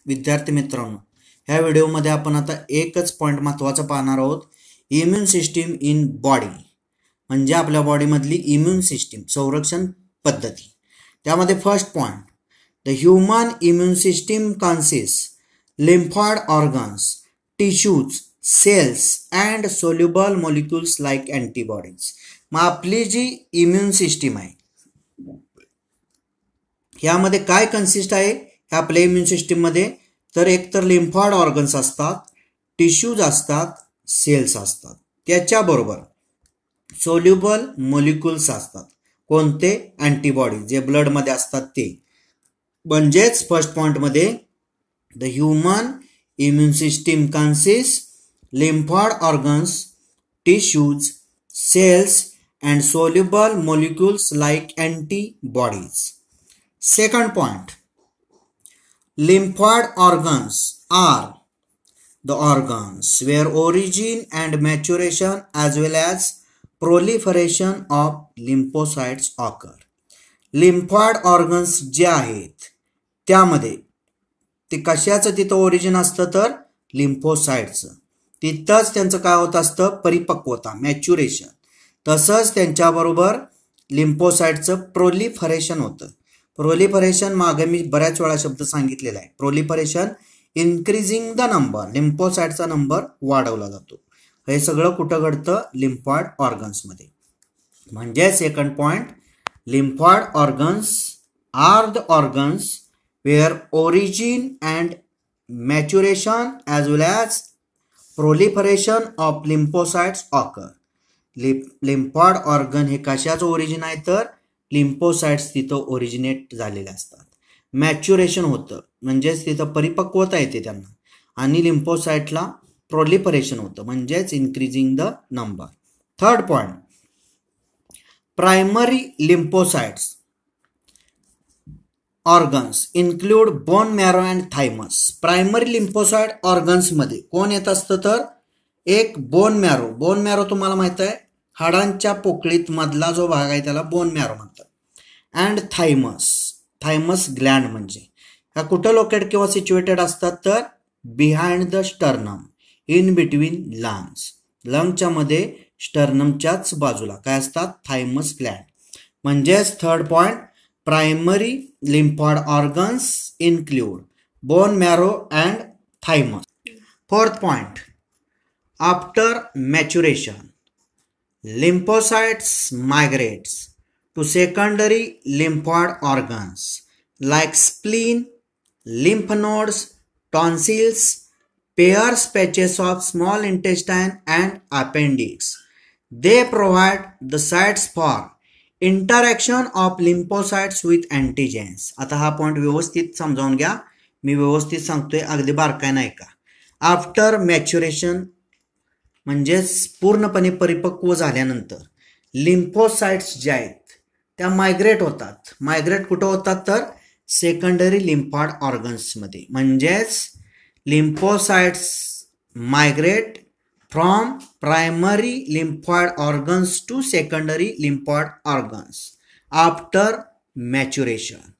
विद्यार्थी मित्रांनो, ह्या व्हिडिओमध्ये आपण आता एकच पॉईंट महत्त्वाचा पाहणार आहोत. इम्युन सिस्टीम इन बॉडी म्हणजे आपल्या बॉडीमधली इम्युन सिस्टीम संरक्षण पद्धती. त्यामध्ये first point, the human immune system consist lymphoid organs, tissues, cells and soluble molecules like antibodies. मग आपली जी इम्युन सिस्टीम आहे ह्यामध्ये काय कन्सिस्ट आहे ह्या आपल्या इम्युन सिस्टीममध्ये? तर एकतर लिम्फॉइड ऑर्गन्स असतात, टिश्यूज असतात, सेल्स असतात, त्याच्याबरोबर सोल्युबल मॉलिक्युल्स असतात. कोणते? अँटीबॉडीज, जे ब्लडमध्ये असतात ते. म्हणजेच फर्स्ट पॉईंटमध्ये the human immune system consist lymphoid organs, tissues, cells and soluble molecules like antibodies. Second point, lymphoid organs are the organs where origin and maturation as well as proliferation of lymphocytes occur. Lymphoid organs जे आहेत त्यामध्ये ते कशाचं तिथं origin असतं? तर लिम्फोसाइट्सचं. तिथंच त्यांचं काय होत असतं? परिपक्वता, मॅच्युरेशन. तसंच त्यांच्याबरोबर लिम्फोसाइट्सचं प्रोलिफरेशन होतं. प्रोलिफरेशन मागे मी बऱ्याच वेळा शब्द सांगितलेला आहे. प्रोलिफरेशन इन्क्रीजिंग द नंबर, लिम्फोसाइटचा नंबर वाढवला जातो. हे सगळं कुठं घडतं? लिम्फॉइड ऑर्गन्समध्ये. म्हणजे second point, lymphoid organs are the organs where origin and maturation as well as proliferation of lymphocytes occur. Lymphoid organ हे कशाचं ओरिजिन आहे? तर लिम्फोसाइट्स तिथं ओरिजिनेट झालेले असतात. मॅच्युरेशन होतं म्हणजेच तिथं परिपक्वता येते त्यांना, आणि लिम्फोसाइटला प्रोलिफरेशन होतं म्हणजेच increasing the number. Third point, primary lymphocytes organs include bone marrow and thymus. Primary lymphocyte ऑर्गन्समध्ये कोण येत असतं? तर एक बोन मॅरो. बोन मॅरो तुम्हाला माहित आहे, हाडांच्या पोकळीत मधला जो भाग आहे त्याला बोन मॅरो म्हणतात. अँड थायमस, थायमस ग्लँड म्हणजे ह्या कुठं लोकेट किंवा सिच्युएटेड असतात? तर behind the sternum, in between lungs. लंगच्या मध्ये स्टर्नमच्याच बाजूला काय असतात? Thymus gland. म्हणजेच third point, primary lymphoid organs include bone marrow and thymus. Fourth point, after maturation lymphocytes migrates to secondary lymphoid organs like spleen, lymph nodes, tonsils, pairs patches of small intestine and appendix. They provide the sites for interaction of lymphocytes with antigens. आता हा point व्यवस्थित समजावून घ्या, मी व्यवस्थित सांगतोय, अगदी बारकाय नाही का. आफ्टर मॅच्युरेशन म्हणजेच पूर्णपणे परिपक्व झाल्यानंतर लिम्फोसाइट्स ज्या आहेत त्या मायग्रेट होतात. मायग्रेट कुठं होतात? तर सेकंडरी लिम्फॉइड ऑर्गन्समध्ये. म्हणजेच lymphocytes migrate from primary lymphoid organs to secondary lymphoid organs after maturation.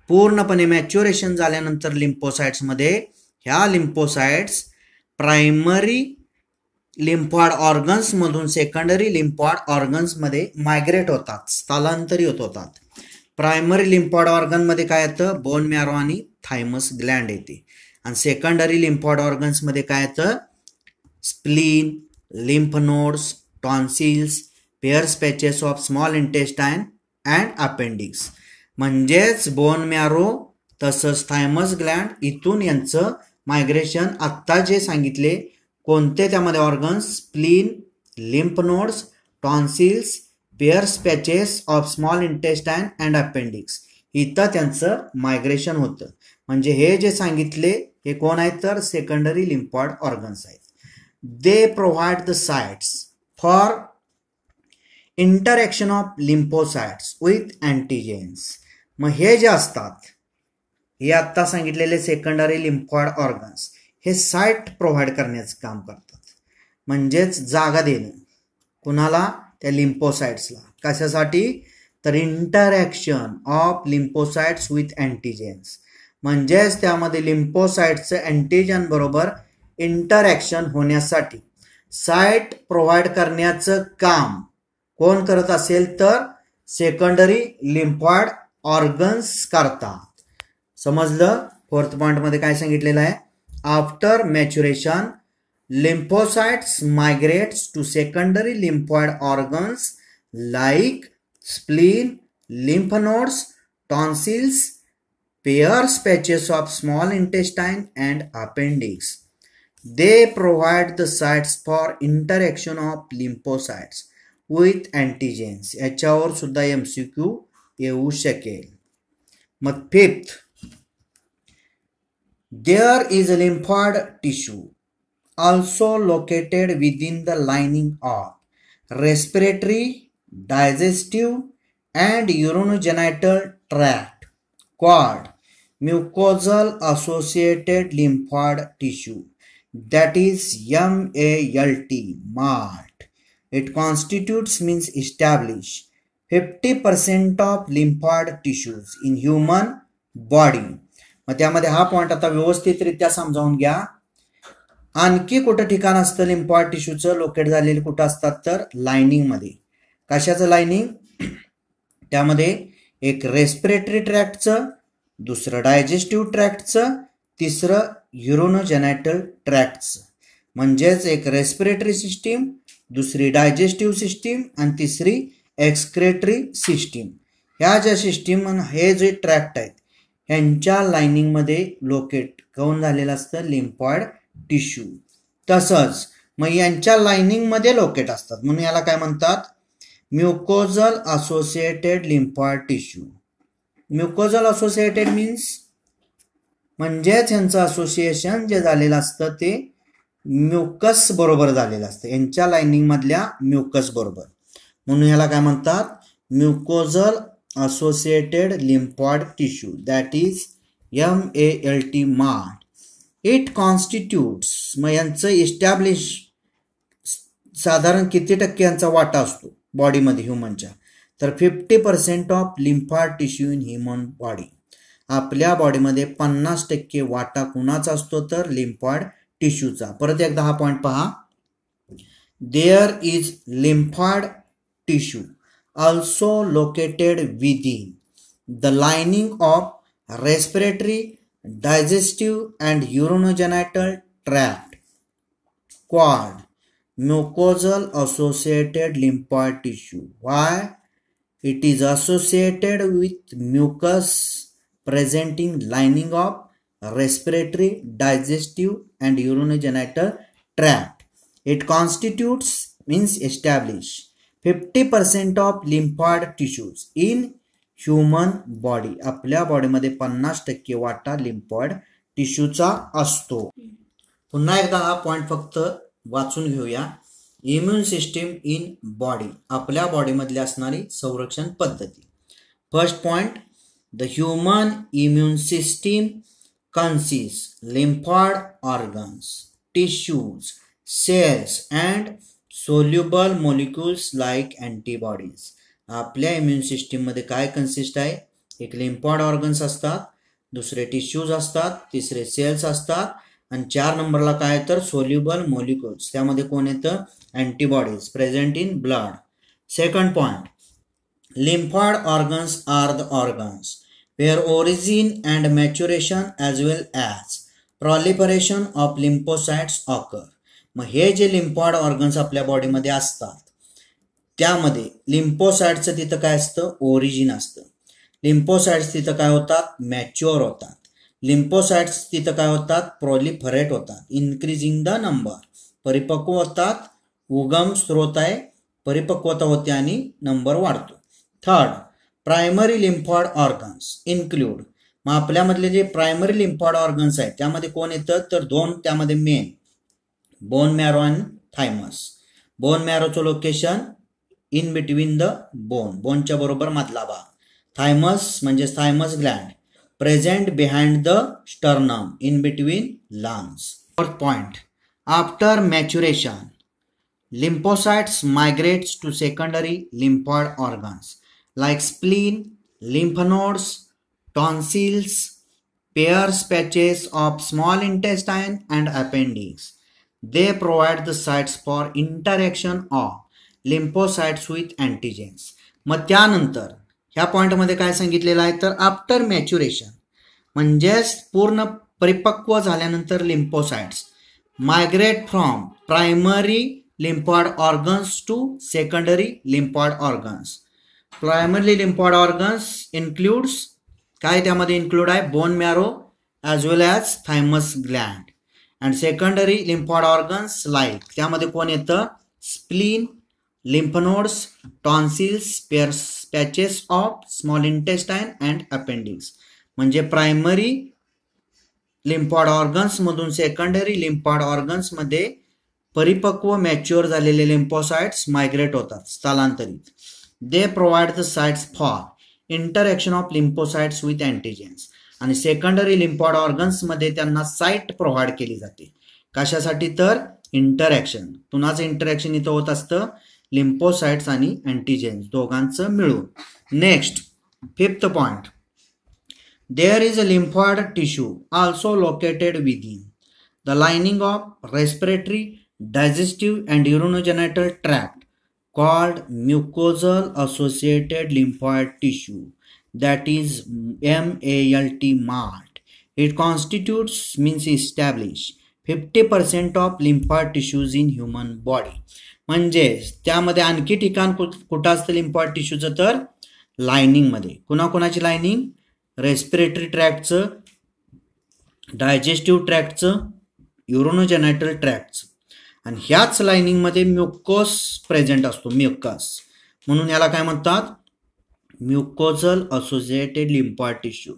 पूर्णपणे मॅच्युरेशन झाल्यानंतर लिम्फोसाइट्समध्ये ह्या लिम्फोसाइट्स प्रायमरी लिम्फॉइड ऑर्गन्समधून सेकंडरी लिम्फॉइड ऑर्गन्समध्ये मायग्रेट होतात, स्थलांतरित होतात. प्रायमरी लिम्फॉइड ऑर्गनमध्ये काय येतं? बोन मॅरो आणि थायमस ग्लँड येते. आणि सेकंडरी लिम्फॉइड ऑर्गन्समध्ये काय येतं? Spleen, lymph nodes, tonsils, Peyer's patches of small intestine and appendix. म्हणजेच बोन मॅरो तसंच थायमस ग्लँड, इथून यांचं मायग्रेशन आत्ता जे सांगितले कोणते त्यामध्ये organs? Spleen, lymph nodes, tonsils, Peyer's patches of small intestine and appendix, इथं त्यांचं मायग्रेशन होतं. म्हणजे हे जे सांगितले हे कोण आहेत? तर सेकंडरी लिम्फॉइड ऑर्गन्स आहेत. They provide the sites for interaction of lymphocytes with antigens. मग हे जे असतात हे आत्ता सांगितलेले सेकंडरी लिम्फॉइड ऑर्गन्स हे साईट प्रोव्हाइड करण्याचं काम करतात. म्हणजेच जागा देणं कुणाला? त्या लिम्फोसाइट्सला. कशासाठी? तर इंटरॅक्शन ऑफ लिम्फोसाइट्स विथ अँटीजेन्स. म्हणजेच त्यामध्ये लिम्फोसाइटचं अँटीजन बरोबर इंटरॅक्शन होण्यासाठी साइट प्रोव्हाइड करण्याचं काम कोण करत असेल तर सेकंडरी लिम्फॉइड ऑर्गन्स करतात. समजलं. फोर्थ पॉइंट मध्ये काय सांगितलेलं आहे, after maturation lymphocytes migrates to secondary lymphoid organs like spleen, lymph nodes, tonsils, pairs patches of small intestine and appendix. They provide the sites for interaction of lymphocytes with antigens. याच्यावर सुद्धा MCQ येऊ शकेल. मग fifth, there is a lymphoid tissue also located within the lining of respiratory, digestive and urinogenital tract called mucosal associated lymphoid tissue, that is MALT. It constitutes means establish 50% of lymphoid tissues in human body. मग त्यामध्ये हा point आता व्यवस्थितरित्या समजावून घ्या. आणखी कुठं ठिकाण असतं लिम्फॉइड टिश्यूचं लोकेट झालेलं कुठं असतात तर लाइनिंग मध्ये. कशाचं लाइनिंग, त्यामध्ये एक रेस्पिरेटरी ट्रॅक्टचं, दुसरं डायजेस्टिव्ह ट्रॅक्टचं, तिसरं युरोनोजेनायटल ट्रॅक्टचं. म्हणजेच एक रेस्पिरेटरी सिस्टीम, दुसरी डायजेस्टिव्ह सिस्टीम आणि तिसरी एक्सक्रेटरी सिस्टीम. ह्या ज्या सिस्टीम हे जे ट्रॅक्ट आहेत ह्यांच्या लाइनिंगमध्ये लोकेट कोण झालेलं असतं लिम्फॉइड टिश्यू. तसंच मग यांच्या लाइनिंगमध्ये लोकेट असतात म्हणून याला काय म्हणतात, mucosal associated lymphoid tissue. Mucosal associated means म्हणजेच यांचं असोसिएशन जे झालेलं असतं ते म्युकस बरोबर झालेलं असतं, यांच्या लाइनिंग मधल्या म्युकस बरोबर. म्हणून याला काय म्हणतात, mucosal associated lymphoid tissue, that is MALT. It constitutes, मग यांचं इस्टॅब्लिश साधारण किती टक्के यांचा वाटा असतो बॉडीमध्ये ह्युमनच्या, तर 50% of lymphoid tissue in human body. आपल्या बॉडीमध्ये 50% वाटा कुणाचा असतो तर लिम्फॉइड टिश्यूचा. परत एकदा हा पॉइंट पहा, there is lymphoid tissue also located within the lining of respiratory, digestive and urinogenital tract called mucosal associated lymphoid tissue. Why? It is associated with mucus presenting lining of respiratory, digestive and urinogenital tract. It constitutes means establish 50% of lymphoid tissues in human body. आपल्या बॉडीमध्ये 50% वाटा lymphoid टिश्यूचा असतो. पुन्हा एकदा हा point फक्त वाचून घेऊया. इम्युन सिस्टीम इन बॉडी, आपल्या बॉडीमधली असणारी संरक्षण पद्धती. First point, the human immune system consist lymphoid organs, tissues, cells and soluble molecules like antibodies. आपल्या इम्युन सिस्टीम मध्ये काय कन्सिस्ट आहे, एक लिम्फॉइड ऑर्गन्स असतात, दुसरे टिश्यूज असतात, तिसरे सेल्स असतात आणि 4 नंबरला काय तर सोल्युबल मॉलिक्युल्स, त्यामध्ये कोण येतं antibodies present in blood. Second point, lymphoid organs are the organs where origin and maturation as well as proliferation of lymphocytes occur. मग हे जे लिम्फॉइड ऑर्गन्स आपल्या बॉडीमध्ये असतात त्यामध्ये लिम्फोसाइट्सचं तिथं काय असतं ओरिजिन असतं. लिम्फोसाइट्स तिथं काय होतात मॅच्युअर होतात. लिम्फोसाइट्स तिथं काय होतात प्रोलिफरेट होतात, इन्क्रीजिंग द नंबर, परिपक्व होतात, उगम स्रोत आहे, परिपक्वता होते आणि नंबर वाढतो. Third, primary lymphoid organs include, मग आपल्यामधले जे प्रायमरी लिम्फॉइड ऑर्गन्स आहेत त्यामध्ये कोण येतं तर 2, त्यामध्ये मेन बोन मॅरो आणि थायमस. बोन मॅरोचं location in between the bone, बोनच्या बरोबर मधला भाग. थायमस म्हणजे thymus gland present behind the sternum in between lungs. Fourth point, after maturation lymphocytes migrates to secondary lymphoid organs like spleen, lymph nodes, tonsils, pairs patches of small intestine and appendix. They provide the sites for interaction of lymphocytes with antigens. मग त्यानंतर ह्या पॉइंटमध्ये काय सांगितलेलं आहे तर after maturation म्हणजेच पूर्ण परिपक्व झाल्यानंतर lymphocytes migrate from primary lymphoid organs to secondary lymphoid organs. Primarily lymphoid organs includes काय त्यामध्ये include आहे bone marrow as well as thymus gland and secondary lymphoid organs like त्यामध्ये कोण येतं spleen, lymph nodes, tonsils, patches of small intestine and appendix. म्हणजे primary lymphoid organs मधून secondary lymphoid organs मध्ये परिपक्व मॅच्युअर झालेले लिम्फोसाइट्स मायग्रेट होतात स्थलांतरित. They provide the sites for interaction of lymphocytes with antigens आणि सेकंडरी लिम्फॉइड ऑर्गन्स मध्ये त्यांना साइट प्रोव्हाइड केली जाते कशासाठी तर इंटरॅक्शन. कुणाचं इंटरॅक्शन इथं होत असतं लिम्फोसाइट्स आणि अँटीजेन्स दोघांचं मिळून. Next 5th point there is a lymphoid tissue also located within the lining of respiratory digestive and urinogenital tract called mucosal associated lymphoid tissue, that is MALT. It constitutes means establish 50% of lymphoid tissues in human body. म्हणजे त्यामध्ये आणखी ठिकाण कुठं असतं lymphoid टिश्यूचं तर lining मध्ये. कुणाकुणाची lining respiratory ट्रॅक्टचं, digestive ट्रॅक्टचं, युरोनोजेनायटल ट्रॅक्टचं आणि ह्याच लाइनिंग मध्ये म्युकोस प्रेझेंट असतो म्युकस म्हणून याला काय म्हणतात म्युकोजल असोसिएटेड लिम्फॉइड टिश्यू.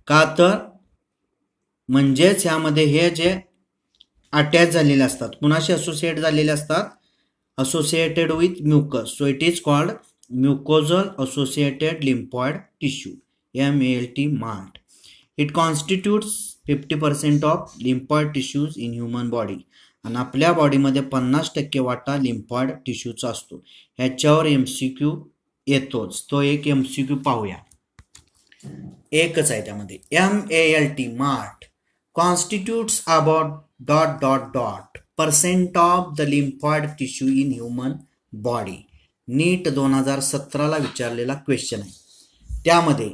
का तर म्हणजेच ह्यामध्ये हे जे अटॅच झालेले असतात कुणाशी असोसिएट झालेले असतात associated with mucus. So it is called mucosal associated lymphoid tissue MALT. It constitutes 50% of lymphoid tissues in human body. आणि आपल्या बॉडीमध्ये 50% वाटा लिम्फॉइड टिश्यूचा असतो. ह्याच्यावर MCQ येतोच. तो एक MCQ पाहूया. एकच आहे त्यामध्ये MALT constitutes about ... % of the lymphoid tissue in human body. नीट 2017ला विचारलेला क्वेश्चन आहे. त्यामध्ये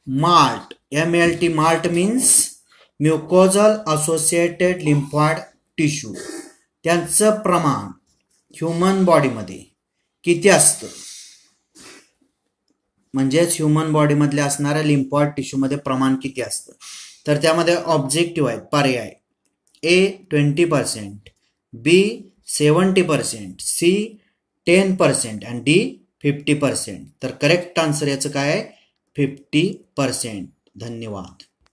MALT MALT means mucosal associated lymphoid tissue त्यांचं प्रमाण ह्यूमन बॉडीमध्ये किती असतं म्हणजेच ह्यूमन बॉडीमधले असणाऱ्या लिम्फॉइड टिश्यूमध्ये प्रमाण किती असतं तर त्यामध्ये ऑब्जेक्टिव्ह आहेत पर्याय A 20%, B 70%, C 10% आणि D 50%. तर करेक्ट आन्सर याचं काय आहे 50%. धन्यवाद.